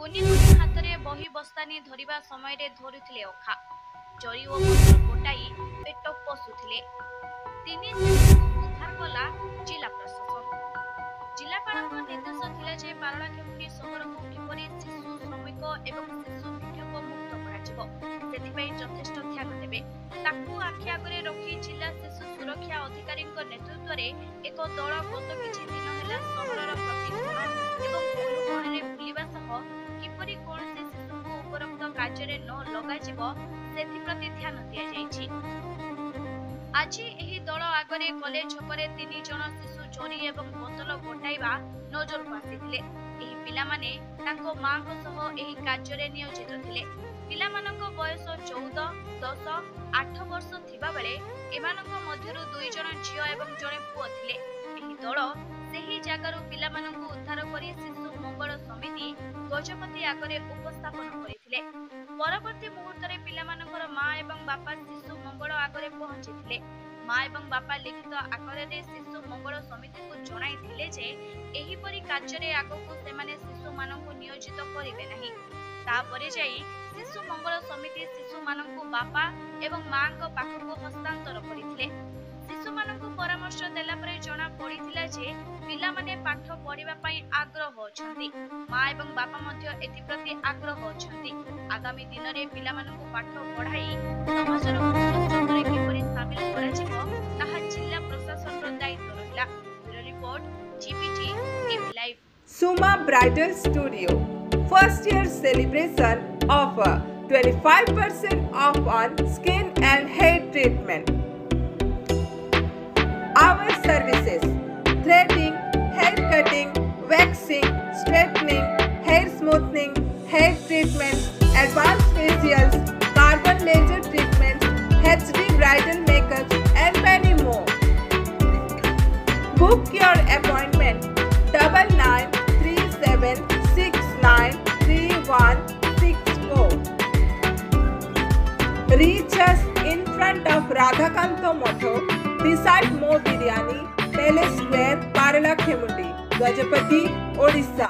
कुनी कुनी हाथ में बही बस्तानी धरिबा समय रे धरुथिले अखा जरी ओ बोतल गोटाई पेट पोषुथिले। तीन उद्धार कला जिला प्रशासन। जिलापाल निर्देश थिला जे पारलाखेमुंडी सहर को किपरि शिशु श्रमिक एवं शिशु भिक्षुक मुक्त कराजिबो सेथिपई यथेष्ट ध्यान देबे। ताकू आखि आगरे रखी जिला शिशु सुरक्षा अधिकारी नेतृत्व रे एक दल गत किछि दिन हेला सहरर प्रति कोण एवं कोण रे बुलिबा सह किपरि कोनसे शिशु को उपरोक्त कार्य न लगाजिबो सेथिप्रति ध्यान दिया जायछि। आज एही दल आगरे कॉलेज छकरे 3 जन शिशु चोरी एवं बोतल गोटाइबा नजर को आसीथिले। एही पिला माने ताको मां को सह एही कार्य रे नियोजित थिले। पिला मानको बयस 14, 10, 8 वर्ष थिबा बेले एमानको मध्यरु 2 जन झियो एवं जणे पुओ थिले। एही दल सेही जागारु पिला मानको उद्धार करी शिशु मंगल समिति गजपति आगरे उपस्थापन करिथिले। परवर्ती मुहूर्त रे पिला मानकर मां एवं बापा शिशु मंगल आगरे पहुंचीथिले। मां एवं बापा लिखित आकारे रे शिशु मंगल समिति को जणाइथिले जे एही परि कार्य रे आगको सेमाने शिशु माननको नियोजित करिवे नाही। तापरे जाई शिशु मंगल समिति शिशु माननको बापा एवं मां को पाखको हस्तांतर करिथिले। शिशु माननको परामर्श देला परे जणा पडिथिला जे पिला माने पाठ पढिबा पई आग्रह अछंती। मां एवं बापा मध्ये एथि प्रति आग्रह अछंती। आगामी दिन रे पिला माननको पाठ पढाई समाजर मुख्य किपरि शामिल कराजिबो ताहा जिल्ला प्रशासन रो दायित्व रहिला। Bureau report GPT TV live. Suma Bridal Studio first year celebration offer 25% off on skin and hair treatment. Our services: threading, hair cutting, waxing, straightening, hair smoothing, hair treatment, advanced facials, carbon laser treatment, HD bridal makeup and many more. Book your appointment 9937693164. Reach us in front of Radhakanto Motho beside Mo Biryani Palace Square, Paralakhemudi, Gajapati, Odisha.